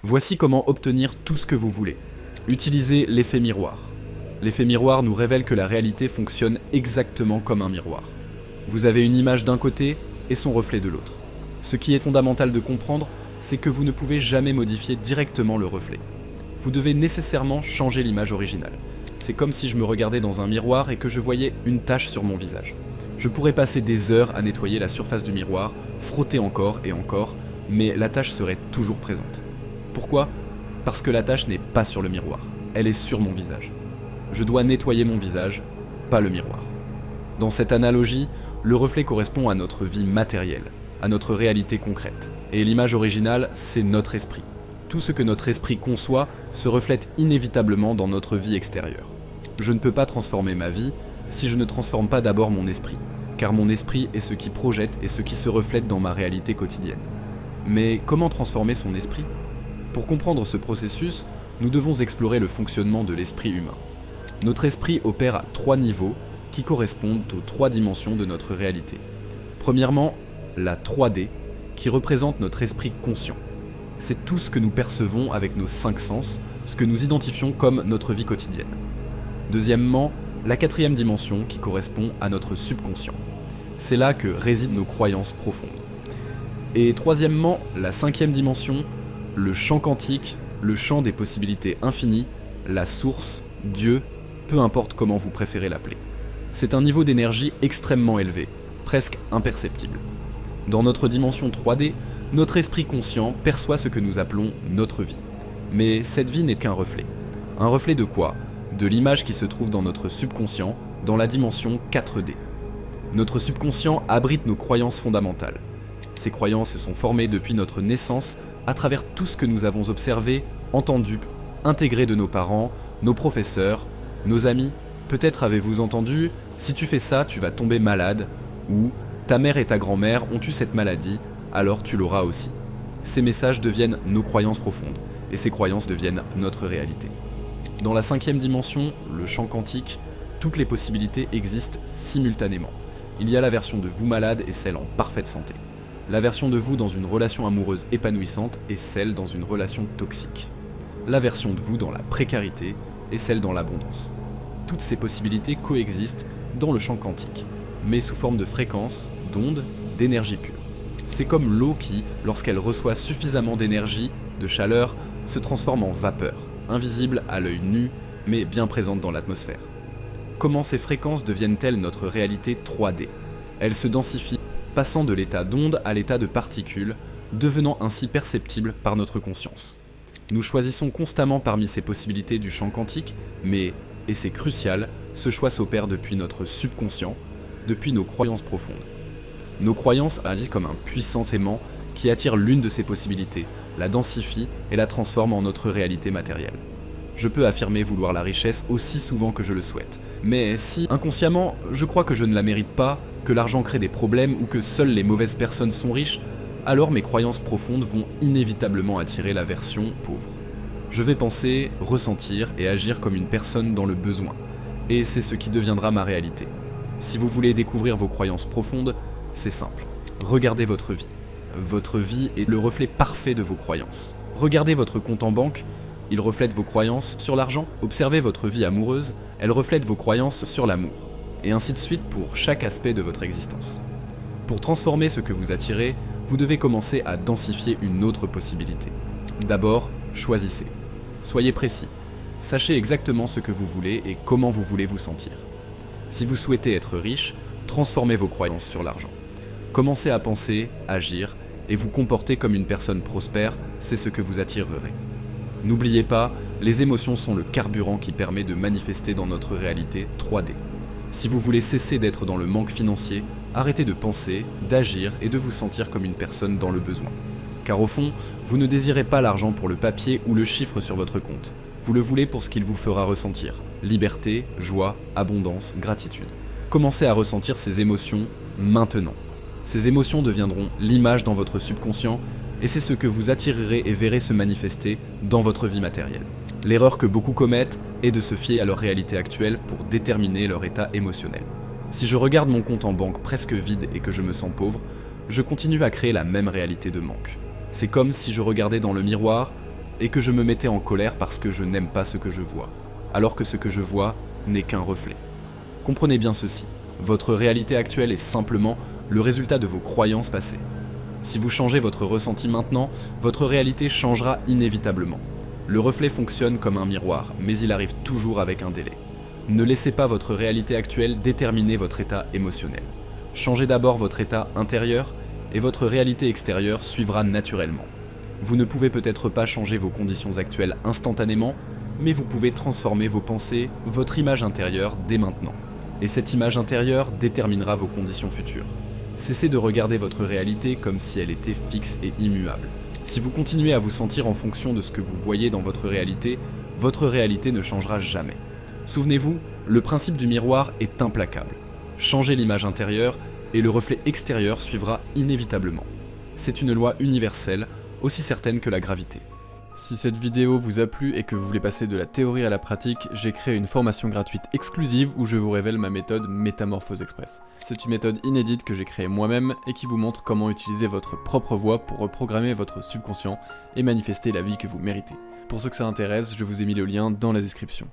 Voici comment obtenir tout ce que vous voulez. Utilisez l'effet miroir. L'effet miroir nous révèle que la réalité fonctionne exactement comme un miroir. Vous avez une image d'un côté et son reflet de l'autre. Ce qui est fondamental de comprendre, c'est que vous ne pouvez jamais modifier directement le reflet. Vous devez nécessairement changer l'image originale. C'est comme si je me regardais dans un miroir et que je voyais une tache sur mon visage. Je pourrais passer des heures à nettoyer la surface du miroir, frotter encore et encore, mais la tache serait toujours présente. Pourquoi ? Parce que la tache n'est pas sur le miroir, elle est sur mon visage. Je dois nettoyer mon visage, pas le miroir. Dans cette analogie, le reflet correspond à notre vie matérielle, à notre réalité concrète. Et l'image originale, c'est notre esprit. Tout ce que notre esprit conçoit se reflète inévitablement dans notre vie extérieure. Je ne peux pas transformer ma vie si je ne transforme pas d'abord mon esprit, car mon esprit est ce qui projette et ce qui se reflète dans ma réalité quotidienne. Mais comment transformer son esprit ? Pour comprendre ce processus, nous devons explorer le fonctionnement de l'esprit humain. Notre esprit opère à 3 niveaux qui correspondent aux 3 dimensions de notre réalité. Premièrement, la 3D, qui représente notre esprit conscient. C'est tout ce que nous percevons avec nos 5 sens, ce que nous identifions comme notre vie quotidienne. Deuxièmement, la 4e dimension qui correspond à notre subconscient. C'est là que résident nos croyances profondes. Et troisièmement, la 5e dimension, le champ quantique, le champ des possibilités infinies, la source, Dieu, peu importe comment vous préférez l'appeler. C'est un niveau d'énergie extrêmement élevé, presque imperceptible. Dans notre dimension 3D, notre esprit conscient perçoit ce que nous appelons notre vie. Mais cette vie n'est qu'un reflet. Un reflet de quoi ? De l'image qui se trouve dans notre subconscient, dans la dimension 4D. Notre subconscient abrite nos croyances fondamentales. Ces croyances se sont formées depuis notre naissance à travers tout ce que nous avons observé, entendu, intégré de nos parents, nos professeurs, nos amis. Peut-être avez-vous entendu « si tu fais ça, tu vas tomber malade » ou « ta mère et ta grand-mère ont eu cette maladie, alors tu l'auras aussi ». Ces messages deviennent nos croyances profondes, et ces croyances deviennent notre réalité. Dans la 5e dimension, le champ quantique, toutes les possibilités existent simultanément. Il y a la version de vous malade et celle en parfaite santé. La version de vous dans une relation amoureuse épanouissante et celle dans une relation toxique. La version de vous dans la précarité et celle dans l'abondance. Toutes ces possibilités coexistent dans le champ quantique, mais sous forme de fréquences, d'ondes, d'énergie pure. C'est comme l'eau qui, lorsqu'elle reçoit suffisamment d'énergie, de chaleur, se transforme en vapeur, invisible à l'œil nu, mais bien présente dans l'atmosphère. Comment ces fréquences deviennent-elles notre réalité 3D ? Elles se densifient, passant de l'état d'onde à l'état de particules, devenant ainsi perceptibles par notre conscience. Nous choisissons constamment parmi ces possibilités du champ quantique, mais, et c'est crucial, ce choix s'opère depuis notre subconscient, depuis nos croyances profondes. Nos croyances agissent comme un puissant aimant qui attire l'une de ces possibilités, la densifie et la transforme en notre réalité matérielle. Je peux affirmer vouloir la richesse aussi souvent que je le souhaite, mais si, inconsciemment, je crois que je ne la mérite pas, que l'argent crée des problèmes ou que seules les mauvaises personnes sont riches, alors mes croyances profondes vont inévitablement attirer la version pauvre. Je vais penser, ressentir et agir comme une personne dans le besoin, et c'est ce qui deviendra ma réalité. Si vous voulez découvrir vos croyances profondes, c'est simple. Regardez votre vie. Votre vie est le reflet parfait de vos croyances. Regardez votre compte en banque, il reflète vos croyances sur l'argent. Observez votre vie amoureuse, elle reflète vos croyances sur l'amour. Et ainsi de suite pour chaque aspect de votre existence. Pour transformer ce que vous attirez, vous devez commencer à densifier une autre possibilité. D'abord, choisissez. Soyez précis. Sachez exactement ce que vous voulez et comment vous voulez vous sentir. Si vous souhaitez être riche, transformez vos croyances sur l'argent. Commencez à penser, agir et vous comporter comme une personne prospère, c'est ce que vous attirerez. N'oubliez pas, les émotions sont le carburant qui permet de manifester dans notre réalité 3D. Si vous voulez cesser d'être dans le manque financier, arrêtez de penser, d'agir et de vous sentir comme une personne dans le besoin. Car au fond, vous ne désirez pas l'argent pour le papier ou le chiffre sur votre compte. Vous le voulez pour ce qu'il vous fera ressentir. Liberté, joie, abondance, gratitude. Commencez à ressentir ces émotions maintenant. Ces émotions deviendront l'image dans votre subconscient et c'est ce que vous attirerez et verrez se manifester dans votre vie matérielle. L'erreur que beaucoup commettent est de se fier à leur réalité actuelle pour déterminer leur état émotionnel. Si je regarde mon compte en banque presque vide et que je me sens pauvre, je continue à créer la même réalité de manque. C'est comme si je regardais dans le miroir et que je me mettais en colère parce que je n'aime pas ce que je vois, alors que ce que je vois n'est qu'un reflet. Comprenez bien ceci, votre réalité actuelle est simplement le résultat de vos croyances passées. Si vous changez votre ressenti maintenant, votre réalité changera inévitablement. Le reflet fonctionne comme un miroir, mais il arrive toujours avec un délai. Ne laissez pas votre réalité actuelle déterminer votre état émotionnel. Changez d'abord votre état intérieur et votre réalité extérieure suivra naturellement. Vous ne pouvez peut-être pas changer vos conditions actuelles instantanément, mais vous pouvez transformer vos pensées, votre image intérieure dès maintenant. Et cette image intérieure déterminera vos conditions futures. Cessez de regarder votre réalité comme si elle était fixe et immuable. Si vous continuez à vous sentir en fonction de ce que vous voyez dans votre réalité ne changera jamais. Souvenez-vous, le principe du miroir est implacable. Changez l'image intérieure et le reflet extérieur suivra inévitablement. C'est une loi universelle, aussi certaine que la gravité. Si cette vidéo vous a plu et que vous voulez passer de la théorie à la pratique, j'ai créé une formation gratuite exclusive où je vous révèle ma méthode Métamorphose Express. C'est une méthode inédite que j'ai créée moi-même et qui vous montre comment utiliser votre propre voix pour reprogrammer votre subconscient et manifester la vie que vous méritez. Pour ceux que ça intéresse, je vous ai mis le lien dans la description.